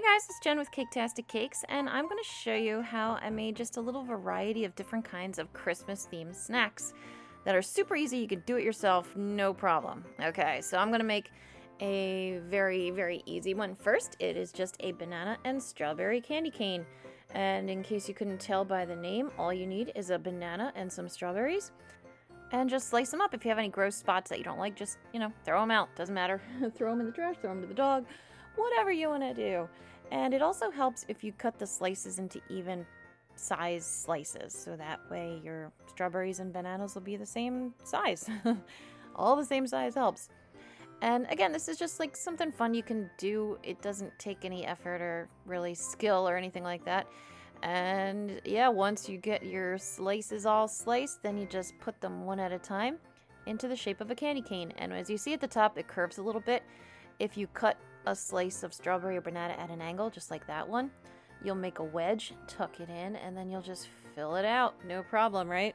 Hi guys, it's Jen with Caketastic Cakes, and I'm going to show you how I made just a little variety of different kinds of Christmas-themed snacks that are super easy. You could do it yourself, no problem. Okay, so I'm going to make a very, very easy one. First, it is just a banana and strawberry candy cane. And in case you couldn't tell by the name, all you need is a banana and some strawberries. And just slice them up. If you have any gross spots that you don't like, just, throw them out. Doesn't matter. Throw them in the trash, throw them to the dog, whatever you want to do. And it also helps if you cut the slices into even size slices, so that way your strawberries and bananas will be the same size. All the same size helps. And again, this is just like something fun you can do. It doesn't take any effort or really skill or anything like that. And yeah, once you get your slices all sliced, then you just put them one at a time into the shape of a candy cane. And as you see at the top, it curves a little bit. If you cut a slice of strawberry or banana at an angle, just like that one, you'll make a wedge, tuck it in, and then you'll just fill it out. No problem, right?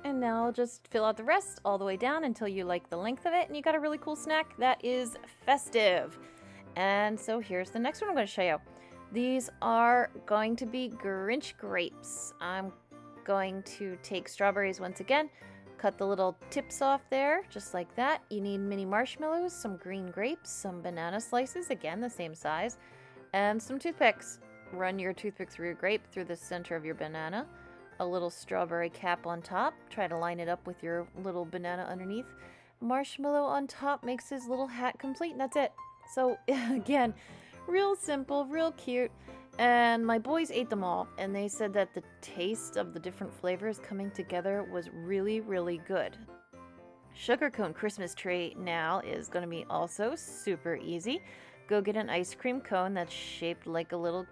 And now I'll just fill out the rest all the way down until you like the length of it, and you got a really cool snack that is festive. And so here's the next one I'm going to show you. These are going to be Grinch grapes. I'm going to take strawberries once again, cut the little tips off there, just like that. You need mini marshmallows, some green grapes, some banana slices, again the same size, and some toothpicks. Run your toothpick through your grape, through the center of your banana. A little strawberry cap on top. Try to line it up with your little banana underneath. Marshmallow on top makes his little hat complete, and that's it. So again, real simple, real cute. And my boys ate them all, and they said that the taste of the different flavors coming together was really, really good. Sugar cone Christmas tree now is going to be also super easy. Go get an ice cream cone that's shaped like a little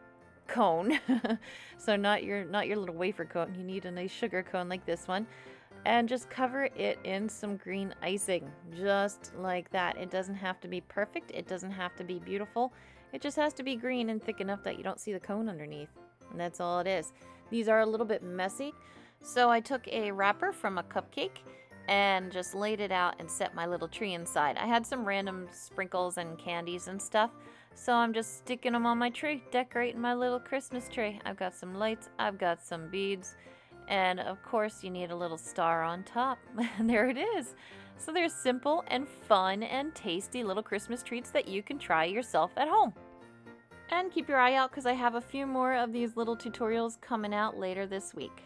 cone. So not your little wafer cone. You need a nice sugar cone like this one. And just cover it in some green icing, just like that. It doesn't have to be perfect. It doesn't have to be beautiful. It just has to be green and thick enough that you don't see the cone underneath. And that's all it is. These are a little bit messy. So I took a wrapper from a cupcake and just laid it out and set my little tree inside. I had some random sprinkles and candies and stuff. So I'm just sticking them on my tree, decorating my little Christmas tree. I've got some lights, I've got some beads. And of course you need a little star on top. And there it is. So they're simple and fun and tasty little Christmas treats that you can try yourself at home. And keep your eye out because I have a few more of these little tutorials coming out later this week.